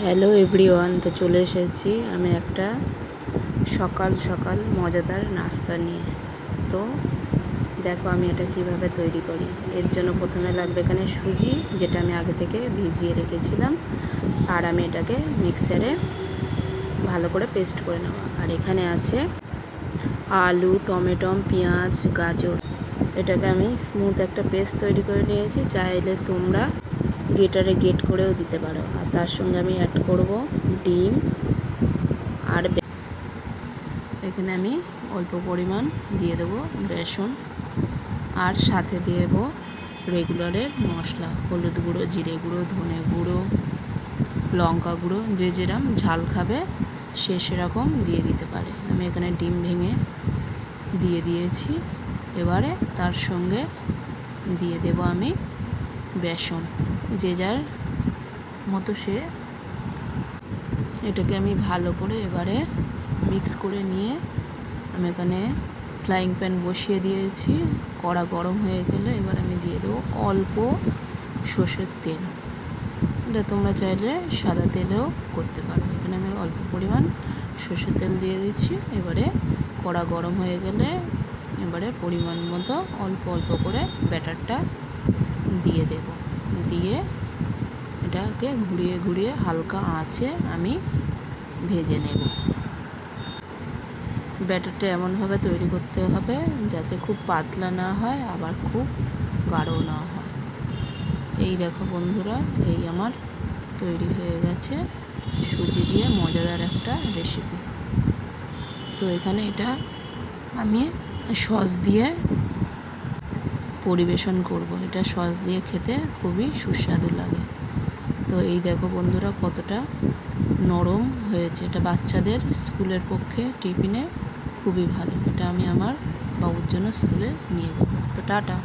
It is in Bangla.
হ্যালো এভরিওয়ান, তো চলে এসেছি আমি একটা সকাল সকাল মজাদার নাস্তা নিয়ে। তো দেখো আমি এটা কিভাবে তৈরি করি। এর জন্য প্রথমে লাগবে এখানে সুজি, যেটা আমি আগে থেকে ভিজিয়ে রেখেছিলাম, আর আমি এটাকে মিক্সারে ভালো করে পেস্ট করে নেওয়া। আর এখানে আছে আলু, টমেটো, পেঁয়াজ, গাজর। এটাকে আমি স্মুথ একটা পেস্ট তৈরি করে নিয়েছি। চাইলে তোমরা গ্রেটারে গ্রেট করেও দিতে পারো। আর তার সঙ্গে আমি অ্যাড করব ডিম, আর এখানে আমি অল্প পরিমাণ দিয়ে দেবো বেসন, আর সাথে দিয়ে দেবো রেগুলারের মশলা, হলুদ গুঁড়ো, জিরে গুঁড়ো, ধনে গুঁড়ো, লঙ্কা গুঁড়ো। যে যেরকম ঝাল খাবে সে সেরকম দিয়ে দিতে পারে। আমি এখানে ডিম ভেঙে দিয়ে দিয়েছি। এবারে তার সঙ্গে দিয়ে দেব আমি বেসন, যে যার মতো সে। এটাকে আমি ভালো করে এবারে মিক্স করে নিয়ে আমি এখানে ফ্রাইং প্যান বসিয়ে দিয়েছি। কড়া গরম হয়ে গেলে এবার আমি দিয়ে দেবো অল্প সর্ষের তেল। এটা তোমরা চাইলে সাদা তেলেও করতে পারো। এখানে আমি অল্প পরিমাণ সর্ষের তেল দিয়ে দিচ্ছি। এবারে কড়া গরম হয়ে গেলে এবারে পরিমাণ মতো অল্প অল্প করে ব্যাটারটা দিয়ে দেব। দিয়ে এটাকে ঘুরিয়ে ঘুরিয়ে হালকা আঁচে আমি ভেজে নেব। ব্যাটারটা এমনভাবে তৈরি করতে হবে যাতে খুব পাতলা না হয়, আবার খুব গাঢ় না হয়। এই দেখো বন্ধুরা, এই আমার তৈরি হয়ে গেছে সুজি দিয়ে মজাদার একটা রেসিপি। তো এখানে এটা আমি সস দিয়ে পরিবেশন করব। এটা সস দিয়ে খেতে খুবই সুস্বাদু লাগে। তো এই দেখো বন্ধুরা কতটা নরম হয়েছে। এটা বাচ্চাদের স্কুলের পক্ষে টিফিনে খুবই ভালো। এটা আমি আমার বাবুর জন্য স্কুলে নিয়ে যাব। তো টাটা।